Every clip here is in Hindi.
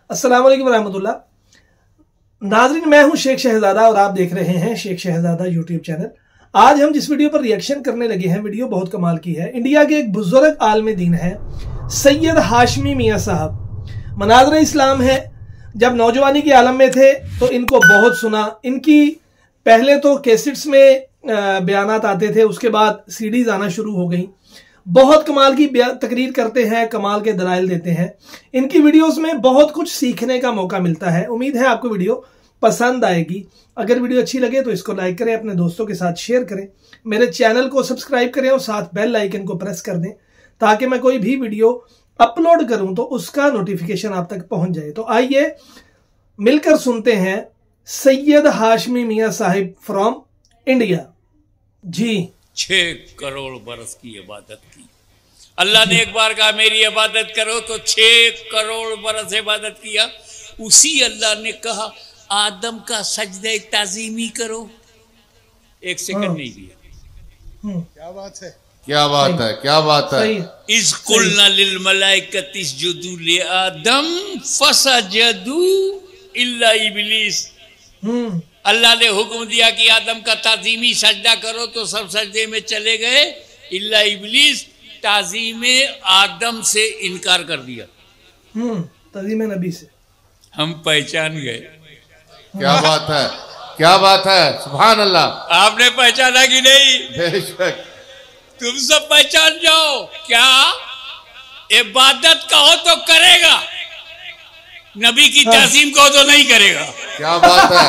अस्सलाम वालेकुम रहमतुल्लाह। नाज़रीन, मैं हूं शेख शहजादा और आप देख रहे हैं शेख शहजादा यूट्यूब चैनल। आज हम जिस वीडियो पर रिएक्शन करने लगे हैं, वीडियो बहुत कमाल की है। इंडिया के एक बुजुर्ग आलिम दीन है सैयद हाशमी मियाँ साहब। मनाज़र इस्लाम है। जब नौजवानी के आलम में थे तो इनको बहुत सुना। इनकी पहले तो कैसेट्स में बयानात आते थे, उसके बाद सीडीज आना शुरू हो गई। बहुत कमाल की तकरीर करते हैं, कमाल के दलाइल देते हैं। इनकी वीडियोस में बहुत कुछ सीखने का मौका मिलता है। उम्मीद है आपको वीडियो पसंद आएगी। अगर वीडियो अच्छी लगे तो इसको लाइक करें, अपने दोस्तों के साथ शेयर करें, मेरे चैनल को सब्सक्राइब करें और साथ बेल आइकन को प्रेस कर दें ताकि मैं कोई भी वीडियो अपलोड करूं तो उसका नोटिफिकेशन आप तक पहुंच जाए। तो आइए मिलकर सुनते हैं सैयद हाशमी मियाँ साहिब फ्रॉम इंडिया। जी 6 करोड़ बरस की इबादत की। अल्लाह ने एक बार कहा मेरी इबादत करो तो 6 करोड़ बरस इबादत किया। उसी अल्लाह ने कहा आदम का सजदे ताजीमी करो, 1 सेकंड नहीं दिया। क्या बात है, क्या बात है, क्या बात है। इस कुलना लिल मलाइकति इसजुदू ले आदम फसजदू इल्ला इब्लीस। अल्लाह ने हुक्म दिया कि आदम का ताजीमी सजदा करो तो सब सजदे में चले गए, इल्ला इब्लीस ताजीम आदम से इनकार कर दिया। ताजीम नबी से हम पहचान गए। क्या बात है, क्या बात है, सुभान अल्लाह। आपने पहचाना कि नहीं? बेशक। तुम सब पहचान जाओ। क्या इबादत कहो तो करेगा, नबी की ताजीम कहो तो नहीं करेगा। क्या बात है,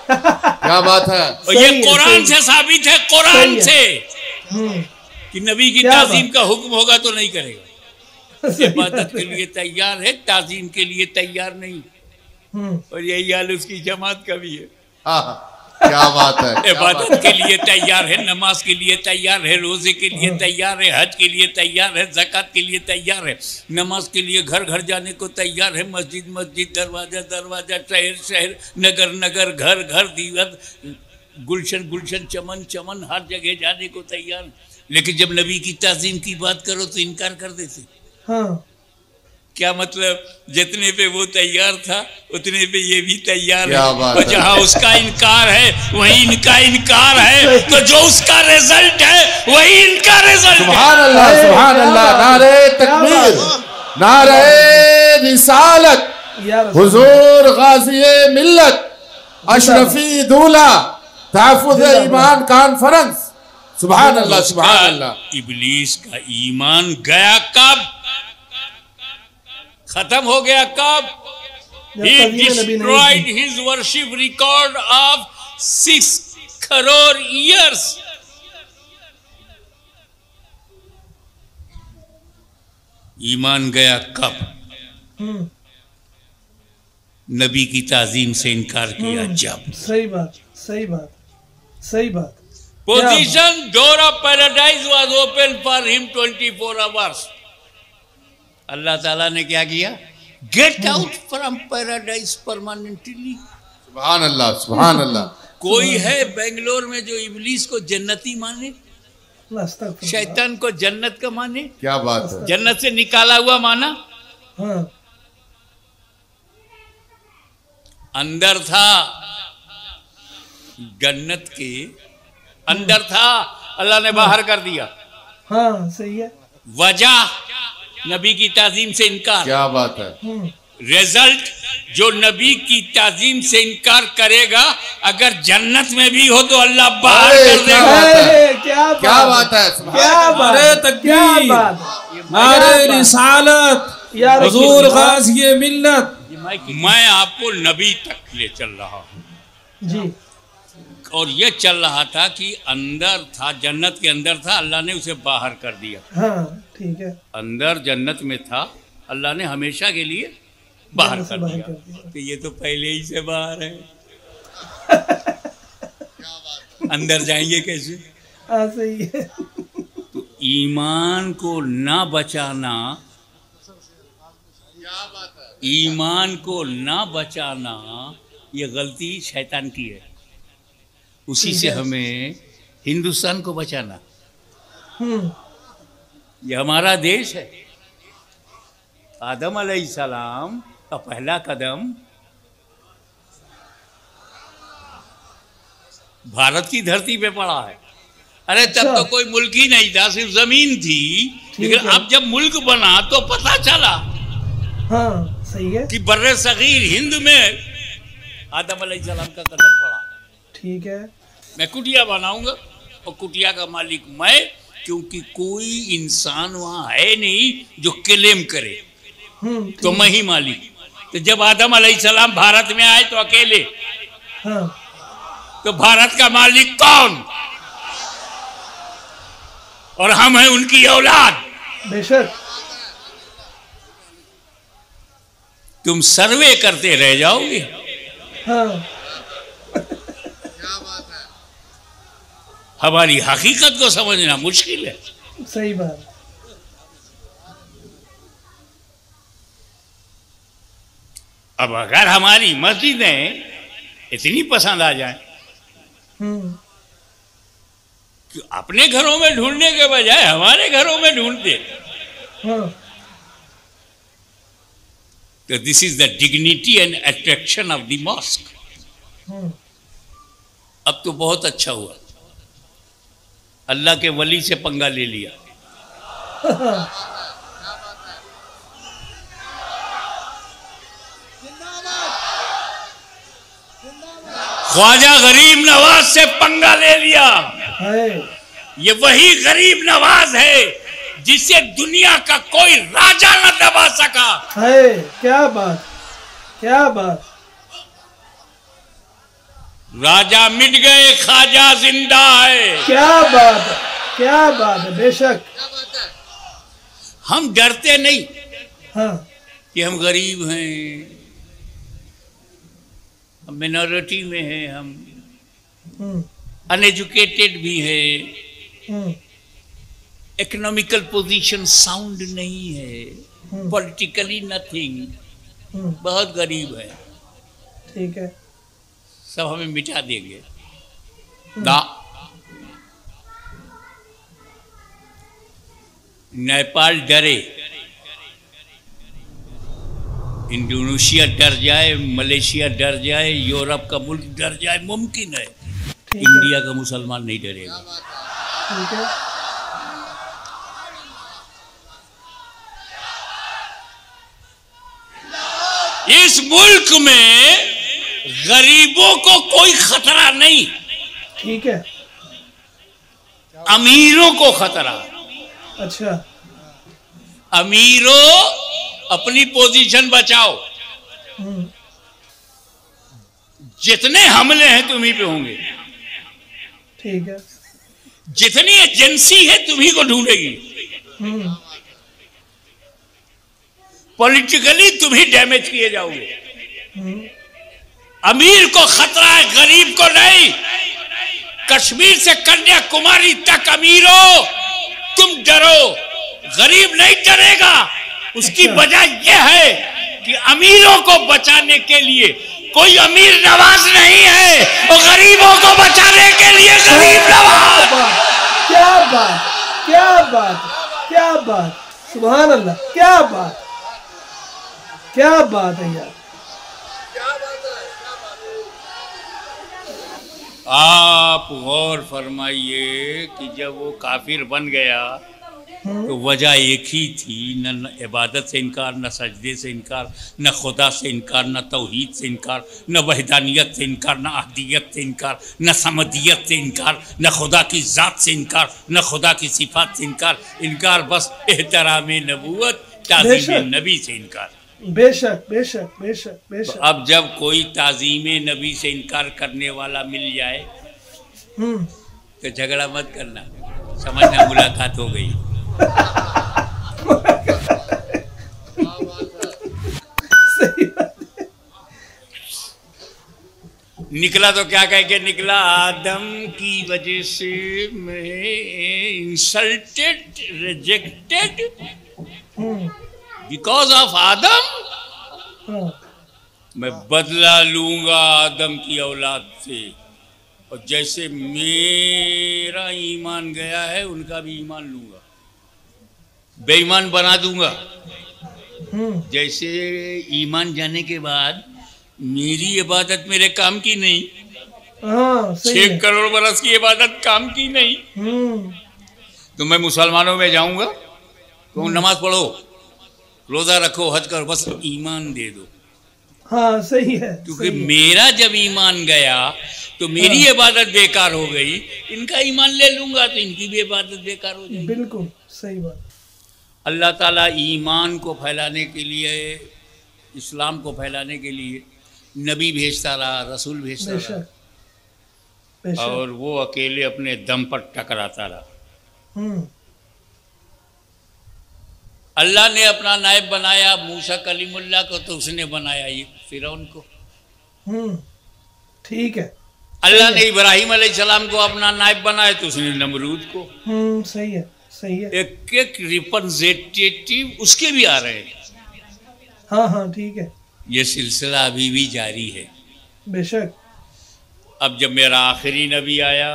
क्या बात है। और ये कुरान से साबित है, कुरान से कि नबी की ताजीम का हुक्म होगा तो नहीं करेगा। इबादत के लिए तैयार है, ताजीम के लिए तैयार नहीं। और यही हाल उसकी जमात का भी है। क्या बात है। इबादत के लिए तैयार है, नमाज के लिए तैयार है, रोजे के लिए तैयार है, हज के लिए तैयार है, ज़कात के लिए तैयार है, नमाज के लिए घर घर जाने को तैयार है, मस्जिद मस्जिद, दरवाजा दरवाजा, शहर शहर, नगर नगर, घर घर, दीवार, गुलशन गुलशन, चमन चमन, हर जगह जाने को तैयार। लेकिन जब नबी की ताज़ीम की बात करो तो इनकार कर देते। क्या मतलब? जितने पे वो तैयार था उतने पे ये भी तैयार है। और जहाँ उसका इनकार है वही इनका इनकार है, तो जो उसका रिजल्ट है वही इनका रिजल्ट है। सुभान अल्लाह, सुभान अल्लाह। नारे तकबीर, नारे रिसालत, हुजूर गाज़ी मिल्लत, अशरफी दूल्हा, तहफ़्फ़ुज़ ईमान कॉन्फ्रेंस। सुभान अल्लाह, सुभान अल्लाह। इब्लीस का ईमान गया कब? खत्म हो गया कब? He destroyed his worship record of 6 crore years. ईमान गया कब? नबी की ताजीम से इनकार किया जब। सही बात, सही बात, सही बात। Position door of paradise was open for him 24 hours. अल्लाह ताला ने क्या किया? Get out from paradise permanently. सुभान अल्लाह, सुभान अल्लाह। कोई है बेंगलोर में जो इब्लीस को जन्नती माने, शैतान को जन्नत का माने? क्या बात है। जन्नत से निकाला हुआ माना। अंदर था, जन्नत के अंदर था, अल्लाह ने बाहर कर दिया। सही है। वजह नबी की ताजीम से इनकार। क्या बात है। रिजल्ट जो नबी की ताजीम से इनकार करेगा अगर जन्नत में भी हो तो अल्लाह बाहर कर देगा। क्या बात है, क्या बात, नारे रिसालत, हुजूर गाज़ी मिल्लत। मैं आपको नबी तक ले चल रहा हूँ जी। और ये चल रहा था कि अंदर था, जन्नत के अंदर था, अल्लाह ने उसे बाहर कर दिया। ठीक है। अंदर जन्नत में था, अल्लाह ने हमेशा के लिए बाहर कर दिया। तो ये तो पहले ही से बाहर है। अंदर जाएंगे कैसे? सही है। तो ईमान को ना बचाना, ईमान को ना बचाना ये गलती शैतान की है। उसी से हमें हिंदुस्तान को बचाना। ये हमारा देश है। आदम अलैहिस्सलाम का पहला कदम भारत की धरती पे पड़ा है। अरे तब तो कोई मुल्क ही नहीं था, सिर्फ जमीन थी, लेकिन अब जब मुल्क बना तो पता चला हाँ सही है कि बर्रे सगीर हिंद में आदम अलैहिस्सलाम का कदम पड़ा। ठीक है। मैं कुटिया बनाऊंगा और कुटिया का मालिक मैं, क्योंकि कोई इंसान वहां है नहीं जो क्लेम करे, तो मैं ही मालिक। तो जब आदम अलैहिस्सलाम भारत में आए तो अकेले, हाँ। तो भारत का मालिक कौन? और हम हैं उनकी औलाद। बेशक। तुम सर्वे करते रह जाओगे। हाँ। हमारी हकीकत को समझना मुश्किल है। सही बात। अब अगर हमारी मस्जिदें इतनी पसंद आ जाए कि अपने घरों में ढूंढने के बजाय हमारे घरों में ढूंढते, हाँ। तो this is the dignity and attraction of the mosque. अब तो बहुत अच्छा हुआ, अल्लाह के वली से पंगा ले लिया। ख्वाजा गरीब नवाज से पंगा ले लिया। ये वही गरीब नवाज है जिसे दुनिया का कोई राजा न दबा सका। क्या बात, क्या बात। राजा मिट गए, ख्वाजा जिंदा है। क्या बात है, क्या बात है। बेशक। हम डरते नहीं, हाँ। कि हम गरीब हैं, हम मिनॉरिटी में हैं, हम अनएजुकेटेड भी है, इकोनॉमिकल पोजीशन साउंड नहीं है, पॉलिटिकली नथिंग, बहुत गरीब है। ठीक है। सब हमें मिटा देंगे ना। नेपाल डरे, इंडोनेशिया डर जाए, मलेशिया डर जाए, यूरोप का मुल्क डर जाए, मुमकिन है। इंडिया का मुसलमान नहीं डरेगा। ठीक है। इस मुल्क में गरीबों को कोई खतरा नहीं। ठीक है। अमीरों को खतरा। अच्छा। अमीरों अपनी पोजीशन बचाओ, जितने हमले हैं तुम्ही पे होंगे। ठीक है। जितनी एजेंसी है तुम्ही को ढूंढेगी। पॉलिटिकली तुम्ही डैमेज किए जाओगे। अमीर को खतरा है, गरीब को नहीं। कश्मीर से कन्याकुमारी तक अमीरों तुम डरो, गरीब नहीं डरेगा। उसकी वजह यह है कि अमीरों को बचाने के लिए कोई अमीर नवाज नहीं है, और गरीबों को बचाने के लिए गरीब नवाज। क्या बात, क्या बात, क्या बात। सुभान अल्लाह। क्या बात, क्या बात है यार। आप गौर फरमाइए कि जब वो काफिर बन गया तो वजह एक ही थी, न इबादत से इनकार, न सजदे से इनकार, न खुदा से इनकार, न तौहीद से इनकार, न वहदानियत से इनकार, न अहदियत से इनकार, न समदियत से इनकार, न खुदा की ज़ात से इनकार, न खुदा की सिफात से इनकार। इनकार बस एहतराम नबूवत, ताज़ीम नबी से इनकार। बेशक, बेशक, बेशक, बेशक। तो अब जब कोई ताज़ीम नबी से इनकार करने वाला मिल जाए तो झगड़ा मत करना, समझना मुलाकात हो गई। निकला तो क्या कह के निकला, आदम की वजह से मैं insulted, rejected, because of Adam मैं बदला लूंगा आदम की औलाद से, और जैसे मेरा ईमान गया है उनका भी ईमान लूंगा, बेईमान बना दूंगा। जैसे ईमान जाने के बाद मेरी इबादत मेरे काम की नहीं, हाँ, 6 करोड़ बरस की इबादत काम की नहीं। तो मैं मुसलमानों में जाऊंगा तो नमाज पढ़ो, रोजा रखो, हज करो, बस ईमान दे दो। हाँ सही है, क्योंकि मेरा जब ईमान गया तो मेरी इबादत बेकार हो गई, इनका ईमान ले लूंगा तो इनकी भी इबादत बेकार हो जाएगी। बिल्कुल सही बात। अल्लाह ताला ईमान को फैलाने के लिए, इस्लाम को फैलाने के लिए नबी भेजता रहा, रसूल भेजता रहा, और वो अकेले अपने दम पर टकराता रहा। अल्लाह ने अपना नायब बनाया मूसा कलीमुल्लाह को, तो उसने बनाया ये फिरौन को। ठीक है। अल्लाह ने इब्राहिम अलैहिस्सलाम को अपना नायब बनाया तो उसने नमरूद को। सही है, सही है। एक एक रिप्रेजेंटेटिव उसके भी आ रहे हैं। हाँ हाँ ठीक है। ये सिलसिला अभी भी जारी है। बेशक। अब जब मेरा आखिरी नबी आया,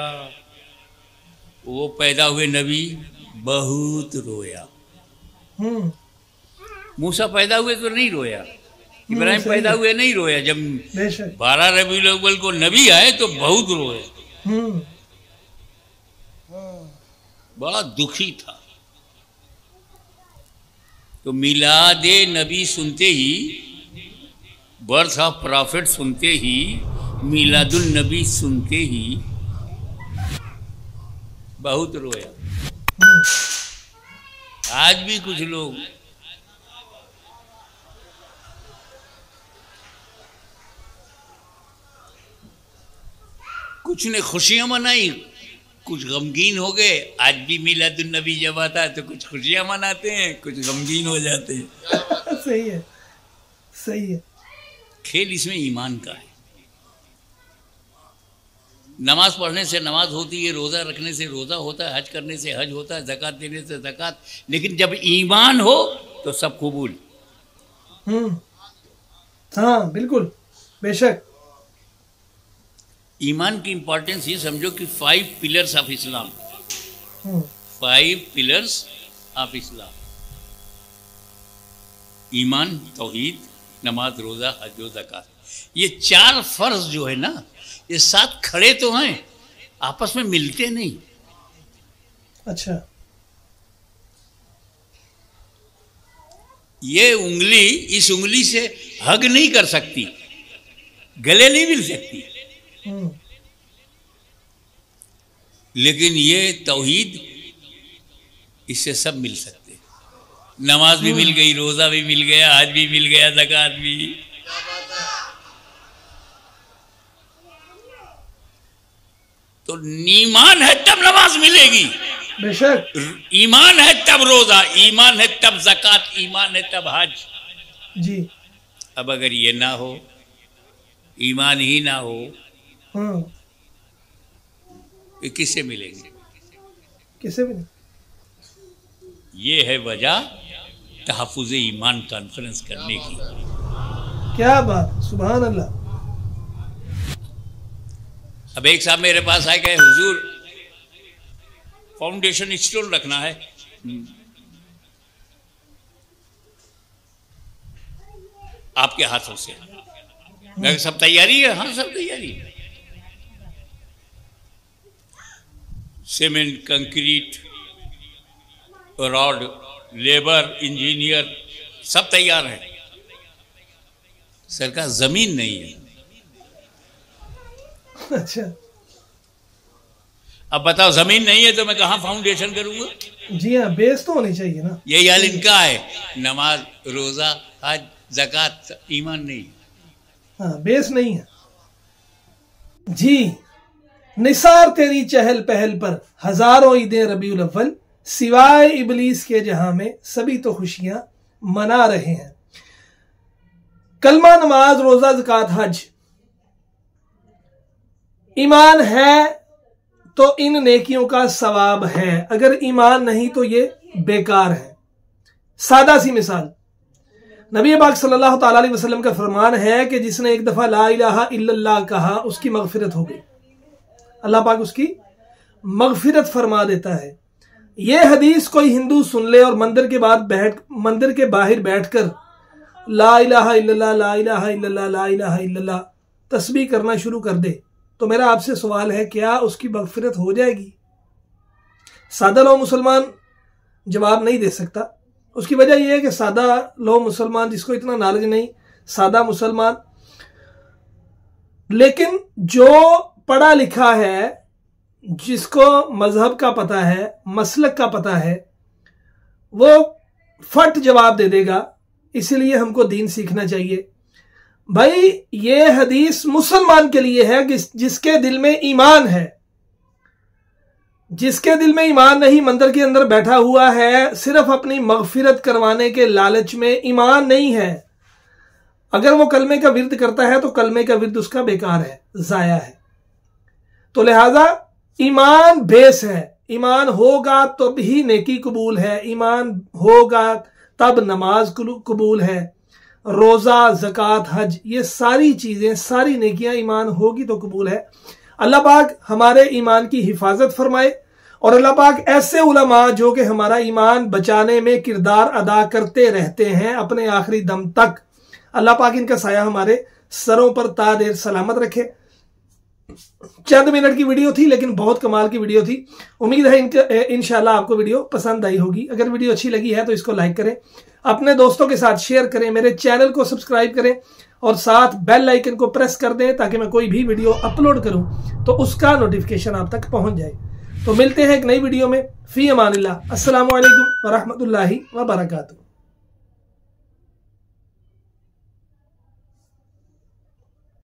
वो पैदा हुए नबी बहुत रोया। मूसा पैदा हुए तो नहीं रोया, इब्राहिम पैदा हुए नहीं रोया। जब 12 रबीउल अव्वल को नबी आए तो बहुत रोए, बड़ा दुखी था। तो मिलादे नबी सुनते ही, बर्थ ऑफ प्रॉफिट सुनते ही, मिलादुल नबी सुनते ही बहुत रोया। आज भी कुछ लोग कुछ ने खुशियां मनाई, कुछ गमगीन हो गए। आज भी मिलादुन नबी जब आता है तो कुछ खुशियां मनाते हैं, कुछ गमगीन हो जाते हैं। सही है, सही है। खेल इसमें ईमान का है। नमाज पढ़ने से नमाज होती है, रोज़ा रखने से रोज़ा होता है, हज करने से हज होता है, ज़कात देने से ज़कात। लेकिन जब ईमान हो तो सब कबूल। हाँ बिल्कुल, बेशक। ईमान की इंपॉर्टेंस ये समझो कि 5 pillars of Islam, 5 pillars of Islam, ईमान, तौहीद, नमाज, रोज़ा, हज, ज़कात। ये 4 फर्ज जो है ना, ये साथ खड़े तो हैं, आपस में मिलते नहीं। अच्छा। ये उंगली इस उंगली से हग नहीं कर सकती, गले नहीं मिल सकती, लेकिन ये तौहीद इससे सब मिल सकते। नमाज भी मिल गई, रोजा भी मिल गया, हज भी मिल गया, ज़कात भी। तो ईमान है तब नमाज मिलेगी, बेशक। ईमान है तब रोजा, ईमान है तब ज़कात, ईमान है तब हज। जी। अब अगर ये ना हो, ईमान ही ना हो, ये किससे मिलेंगे? किससे मिलेंगे? ये है वजह तहफ़्फ़ुज़ ईमान कॉन्फ्रेंस करने की। क्या बात, सुभान अल्लाह। अब एक साहब मेरे पास आए, गए हुजूर फाउंडेशन स्टोन रखना है। आपके हाथों से। मैं सब तैयारी है? हाँ सब तैयारी है। Cement, concrete, rod, labour, engineer सब तैयार है। सरकार जमीन नहीं है। अच्छा। अब बताओ, जमीन नहीं है तो मैं कहाँ फाउंडेशन करूंगा? जी हाँ, बेस तो होनी चाहिए ना। यही हाल इनका है। नमाज, रोजा, हज, ज़कात, ईमान नहीं। हाँ, बेस नहीं है। जी। निसार तेरी चहल पहल पर हजारों ईदें रबीउल अव्वल, सिवाय इबलीस के जहां में सभी तो खुशियां मना रहे हैं। कलमा, नमाज, रोजा, ज़कात, हज, ईमान है तो इन नेकियों का सवाब है। अगर ईमान नहीं तो ये बेकार है। सादा सी मिसाल, नबी पाक सल्लल्लाहु अलैहि वसल्लम का फरमान है कि जिसने एक दफा ला इलाहा इल्लल्लाह कहा, उसकी मगफिरत हो गई। अल्लाह पाक उसकी मगफिरत फरमा देता है। ये हदीस कोई हिंदू सुन ले और मंदिर के बाहर बैठकर ला इलाहा इल्लल्लाह ला इलाहा इल्लल्लाह ला इलाहा इल्लल्लाह तस्बीह करना शुरू कर दे, तो मेरा आपसे सवाल है, क्या उसकी मगफिरत हो जाएगी? सादा लो मुसलमान जवाब नहीं दे सकता। उसकी वजह यह है कि सादा लो मुसलमान, जिसको इतना नॉलेज नहीं, सादा मुसलमान, लेकिन जो पढ़ा लिखा है, जिसको मजहब का पता है, मसलक का पता है, वो फट जवाब दे देगा। इसलिए हमको दीन सीखना चाहिए। भाई ये हदीस मुसलमान के लिए है जिसके दिल में ईमान है। जिसके दिल में ईमान नहीं, मंदिर के अंदर बैठा हुआ है, सिर्फ अपनी मगफिरत करवाने के लालच में, ईमान नहीं है। अगर वो कलमे का विर्द करता है तो कलमे का विर्द उसका बेकार है, जाया है। तो लिहाजा ईमान बेस है। ईमान होगा तब ही नेकी कबूल है, ईमान होगा तब नमाज कबूल है, रोजा, ज़कात, हज, ये सारी चीजें, सारी नेकियां ईमान होगी तो कबूल है। अल्लाह पाक हमारे ईमान की हिफाजत फरमाए और अल्लाह पाक ऐसे उलमा जो कि हमारा ईमान बचाने में किरदार अदा करते रहते हैं अपने आखिरी दम तक, अल्लाह पाक इनका साया हमारे सरों पर ता देर सलामत रखे। चंद मिनट की वीडियो थी लेकिन बहुत कमाल की वीडियो थी। उम्मीद है इंशाल्लाह आपको वीडियो पसंद आई होगी। अगर वीडियो अच्छी लगी है तो इसको लाइक करें, अपने दोस्तों के साथ शेयर करें, मेरे चैनल को सब्सक्राइब करें और साथ बेल आइकन को प्रेस कर दें ताकि मैं कोई भी वीडियो अपलोड करूं तो उसका नोटिफिकेशन आप तक पहुंच जाए। तो मिलते हैं एक नई वीडियो में। फी अमानिल्लाह। अस्सलामु अलैकुम व रहमतुल्लाहि व बरकातुहू।